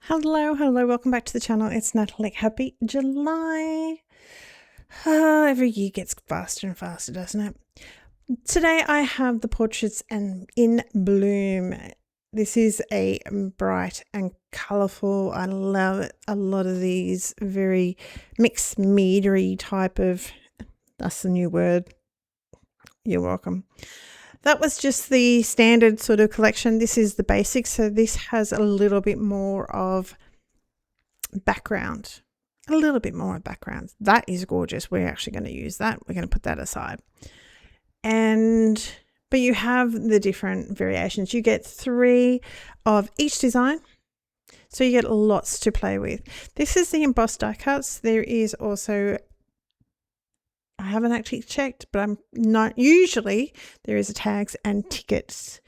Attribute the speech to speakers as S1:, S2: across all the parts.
S1: Hello, welcome back to the channel. It's Natalie. Happy July. Every year gets faster and faster, doesn't it? Today I have the portraits and in bloom. This is a bright and colourful. I love it. A lot of these very mixed meadery type of, that's the new word. You're welcome. That was just the standard sort of collection. This is the basics. So this has a little bit more of background. A little bit more of background. That is gorgeous. We're actually going to use that. We're going to put that aside. But you have the different variations. You get 3 of each design. So you get lots to play with. This is the embossed die cuts. There is also, I haven't actually checked, but I'm not, usually there is a tags and tickets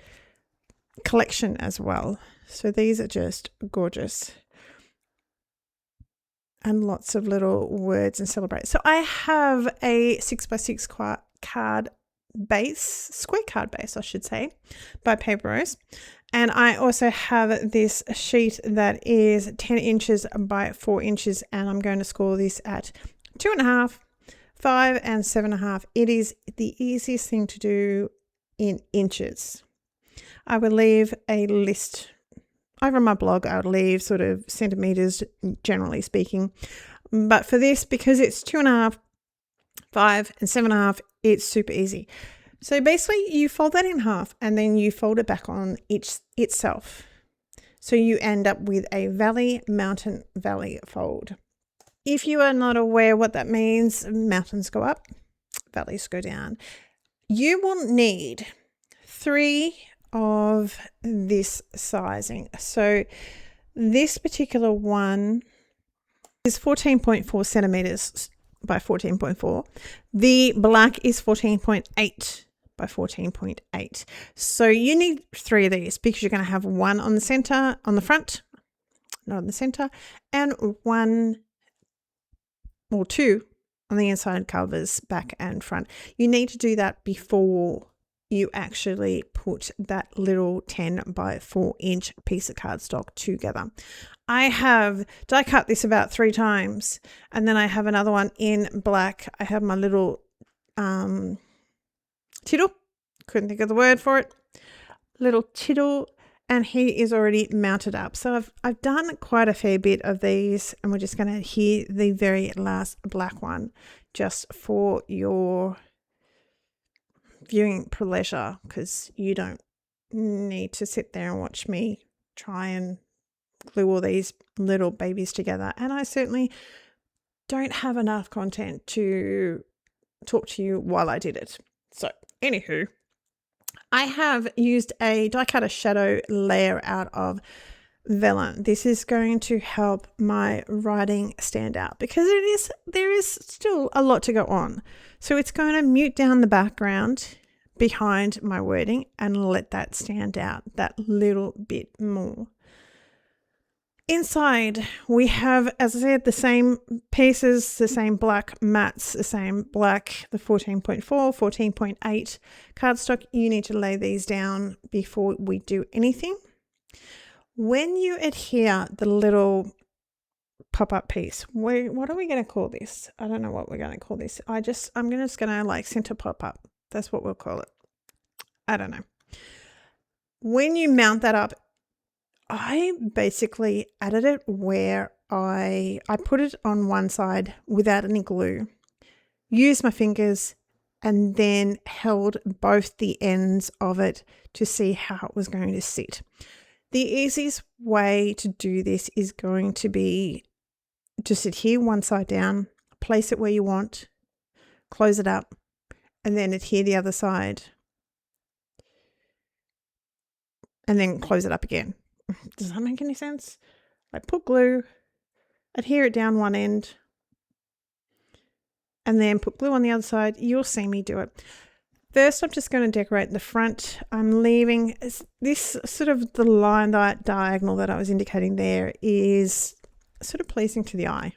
S1: collection as well. So these are just gorgeous. And lots of little words and celebrate. So I have a 6x6 card base, square card base, I should say, by Paper Rose. And I also have this sheet that is 10 inches by 4 inches, and I'm going to score this at 2.5, 5 and 7.5. It is the easiest thing to do in inches. I will leave a list over my blog. I'll leave sort of centimeters, generally speaking. But for this, because it's 2.5, 5 and 7.5, it's super easy. So basically you fold that in half and then you fold it back on itself. So you end up with a valley, mountain, valley fold. If you are not aware what that means, mountains go up, valleys go down. You will need 3 of this sizing. So this particular one is 14.4 centimeters by 14.4. The black is 14.8 by 14.8. So you need 3 of these because you're going to have one on the center, on the front, not on the center, and 1 or 2 on the inside covers, back and front. You need to do that before you actually put that little 10 by 4 inch piece of cardstock together. I have die cut this about 3 times, and then I have another one in black. I have my little tittle, couldn't think of the word for it, little tittle, and he is already mounted up. So I've done quite a fair bit of these, and we're just going to hear the very last black one just for your viewing pleasure, because you don't need to sit there and watch me try and glue all these little babies together, and I certainly don't have enough content to talk to you while I did it. So anywho, I have used a die cutter shadow layer out of vellum. This is going to help my writing stand out because there is still a lot to go on. So it's going to mute down the background behind my wording and let that stand out that little bit more. Inside we have, as I said, the same pieces, the same black mats, the same black, the 14.4, 14.8 cardstock. You need to lay these down before we do anything. When you adhere the little pop-up piece, what are we going to call this? I don't know what we're going to call this. I'm just going to like center pop-up. That's what we'll call it. I don't know. When you mount that up, I basically added it where I put it on one side without any glue, used my fingers, and then held both the ends of it to see how it was going to sit. The easiest way to do this is going to be just adhere one side down, place it where you want, close it up, and then adhere the other side, and then close it up again. Does that make any sense? Like put glue, adhere it down one end, and then put glue on the other side. You'll see me do it. First, I'm just going to decorate the front. I'm leaving this sort of the line, that diagonal that I was indicating there is sort of pleasing to the eye.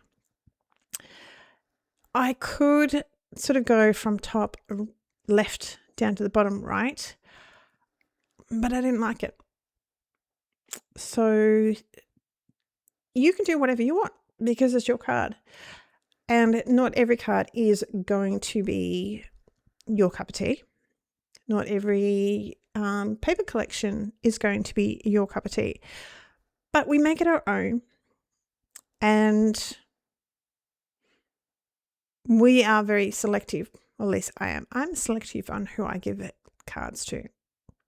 S1: I could sort of go from top left down to the bottom right, but I didn't like it. So you can do whatever you want because it's your card. And not every card is going to be your cup of tea. Not every paper collection is going to be your cup of tea. But we make it our own. And we are very selective. Or at least I am. I'm selective on who I give it cards to.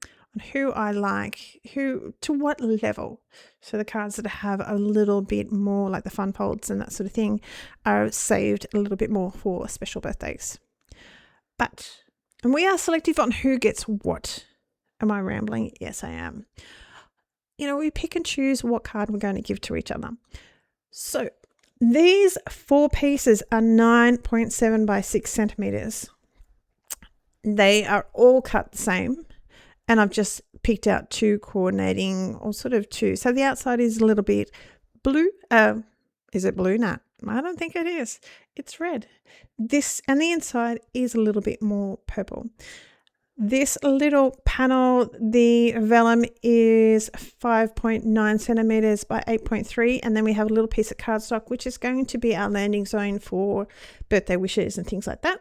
S1: On who I like, to what level. So the cards that have a little bit more, like the fun folds and that sort of thing, are saved a little bit more for special birthdays. And we are selective on who gets what. Am I rambling? Yes, I am. We pick and choose what card we're going to give to each other. So these 4 pieces are 9.7 by 6 centimeters. They are all cut the same. And I've just picked out 2 coordinating, or sort of 2. So the outside is a little bit blue. Is it blue? No, I don't think it is. It's red. And the inside is a little bit more purple. This little panel, the vellum is 5.9 centimeters by 8.3. And then we have a little piece of cardstock, which is going to be our landing zone for birthday wishes and things like that.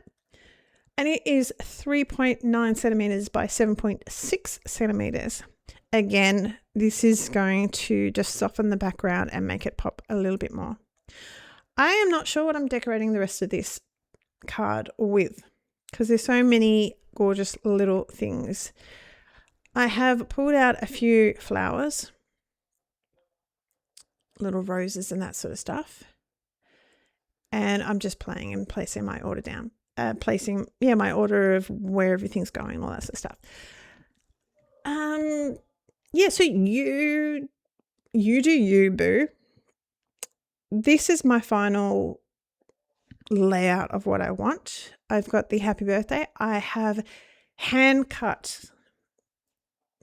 S1: And it is 3.9 centimeters by 7.6 centimeters. Again, this is going to just soften the background and make it pop a little bit more. I am not sure what I'm decorating the rest of this card with, because there's so many gorgeous little things. I have pulled out a few flowers, little roses and that sort of stuff. And I'm just playing and placing my order down. My order of where everything's going, all that sort of stuff. So you do you, boo. This is my final layout of what I want. I've got the happy birthday. I have hand cut,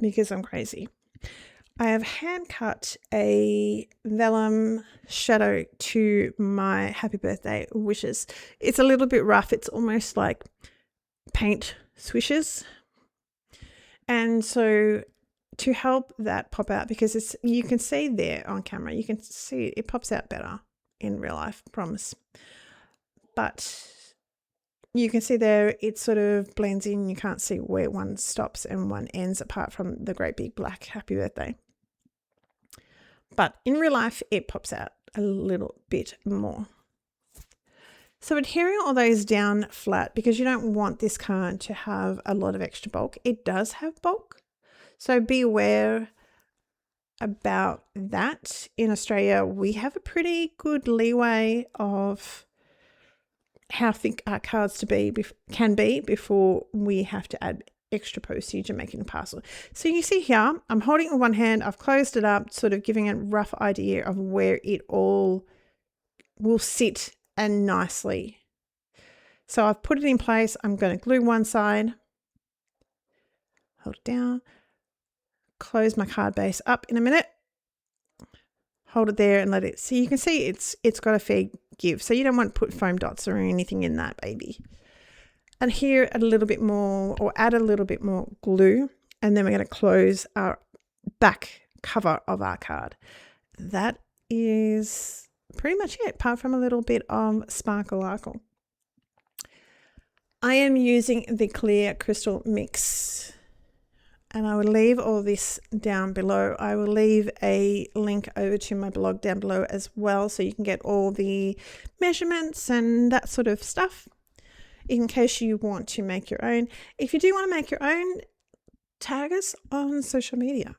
S1: because I'm crazy. I have hand cut a vellum shadow to my happy birthday wishes. It's a little bit rough. It's almost like paint swishes. And so to help that pop out, because you can see there on camera, you can see it pops out better in real life, promise. But you can see there it sort of blends in. You can't see where one stops and one ends, apart from the great big black happy birthday. But in real life, it pops out a little bit more. So adhering all those down flat, because you don't want this card to have a lot of extra bulk. It does have bulk, so be aware about that. In Australia, we have a pretty good leeway of how thick our cards can be before we have to add extra postage and making a parcel. So you see here, I'm holding it in one hand. I've closed it up, sort of giving a rough idea of where it all will sit and nicely. So I've put it in place. I'm going to glue one side, hold it down, close my card base up in a minute, hold it there and let it, so you can see it's got a fair give. So you don't want to put foam dots or anything in that baby. And here a little bit more, or add a little bit more glue, and then we're going to close our back cover of our card. That is pretty much it, apart from a little bit of sparkle. I am using the clear crystal mix, and I will leave all this down below. I will leave a link over to my blog down below as well, so you can get all the measurements and that sort of stuff in case you want to make your own. If you do want to make your own, tag us on social media.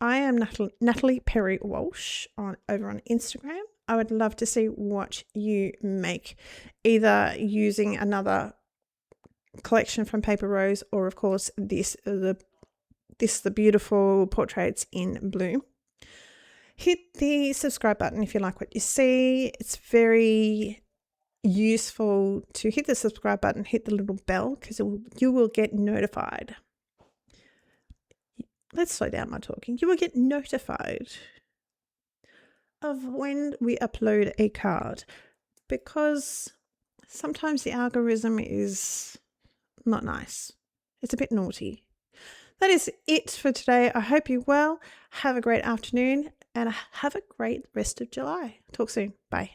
S1: I am Natalie Perry Walsh over on Instagram. I would love to see what you make, either using another collection from Paper Rose, or of course the beautiful portraits in blue. Hit the subscribe button if you like what you see. It's very useful to hit the subscribe button, hit the little bell, because you will get notified. Let's slow down my talking. You will get notified of when we upload a card, because sometimes the algorithm is not nice. It's a bit naughty. That is it for today. I hope you're well. Have a great afternoon. and have a great rest of July. Talk soon. Bye.